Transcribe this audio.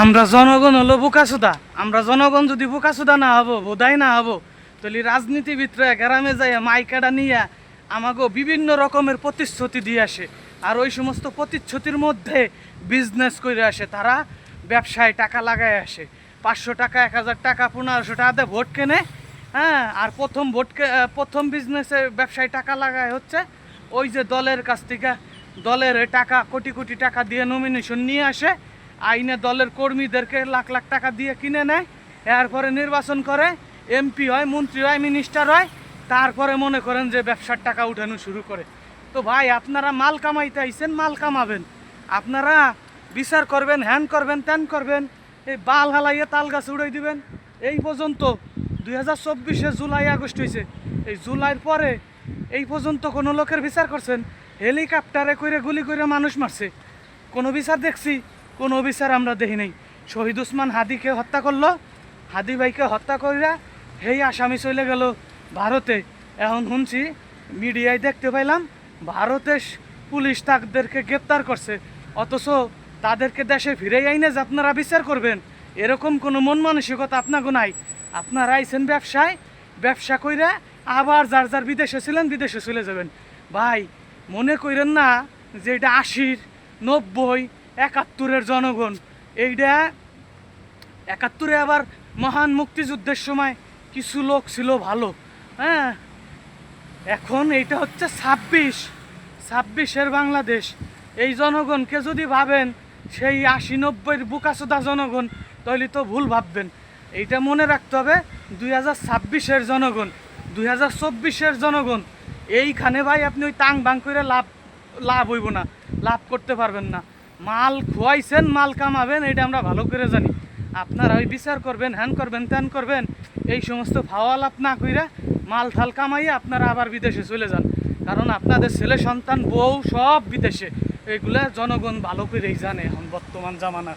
আমরা জনগণ হলো বোকাচোদা। আমরা জনগণ যদি বোকাচোদা না হবো, বোধাই না হবো, তাহলে রাজনীতিবিদরা গ্রামে যায় মাইকাটা নিয়ে আমাকে বিভিন্ন রকমের প্রতিশ্রুতি দিয়ে আসে। আর ওই সমস্ত প্রতিশ্রুতির মধ্যে বিজনেস করে আসে। তারা ব্যবসায় টাকা লাগায় আসে, 500 টাকা, 1000 টাকা, 1500 টাকাতে ভোট কেনে। হ্যাঁ, আর প্রথম বিজনেসে ব্যবসায় টাকা লাগায় হচ্ছে ওই যে দলের কাছ থেকে, দলের টাকা কোটি কোটি টাকা দিয়ে নমিনেশন নিয়ে আসে, আইনে দলের কর্মীদেরকে লাখ লাখ টাকা দিয়ে কিনে নেয়। এরপরে নির্বাচন করে, এমপি হয়, মন্ত্রী হয়, মিনিস্টার হয়, তারপরে মনে করেন যে ব্যবসার টাকা উঠানো শুরু করে। তো ভাই, আপনারা মাল কামাইতে আইছেন, মাল কামাবেন। আপনারা বিচার করবেন, হ্যান করবেন, ত্যান করবেন, এই বাল হালাইয়ে তাল গাছ উড়াই দিবেন। এই পর্যন্ত 2024 জুলাই আগস্ট হয়েছে, এই জুলাইয়ের পরে এই পর্যন্ত কোনো লোকের বিচার করছেন? হেলিকপ্টারে করে গুলি করে মানুষ মারছে, কোনো বিচার দেখছি? কোনো বিচার আমরা দেখি নাই। শহীদ ওসমান হাদিকে হত্যা করলো, হাদি ভাইকে হত্যা করিয়া সেই আসামি চলে গেল ভারতে। এখন শুনছি, মিডিয়ায় দেখতে পাইলাম, ভারতের পুলিশ তাদেরকে গ্রেপ্তার করছে, অথচ তাদেরকে দেশে ফিরে আইনে যে আপনারা বিচার করবেন, এরকম কোনো মন মানসিকতা আপনাকে নাই। আপনারা আইছেন ব্যবসায়, ব্যবসা কইরা আবার যার যার বিদেশে ছিলেন বিদেশে চলে যাবেন। ভাই, মনে করেন না যে এটা 80, 90, 71-এর জনগণ। এইটা 71-এ আবার মহান মুক্তিযুদ্ধের সময় কিছু লোক ছিল ভালো। হ্যাঁ, এখন এইটা হচ্ছে 26-এর বাংলাদেশ। এই জনগণকে যদি ভাবেন সেই 80-90-এর বুকাচোদা জনগণ, তাহলে তো ভুল ভাববেন। এইটা মনে রাখতে হবে, 2026-এর জনগণ, 2024-এর জনগণ। এইখানে ভাই আপনি ওই টাং বাং করে লাভ হইব না, লাভ করতে পারবেন না। মাল খোয়াইছেন, মাল কামাবেন, এটা আমরা ভালো করে জানি। আপনারা ওই বিচার করবেন, হ্যান করবেন, ত্যান করবেন, এই সমস্ত ভাওয়া লাভ না কইরা মাল থাল কামাইয়া আপনারা আবার বিদেশে চলে যান। কারণ আপনাদের ছেলে সন্তান, বউ সব বিদেশে। এইগুলা জনগণ ভালো করেই জানে এখন বর্তমান জামানা।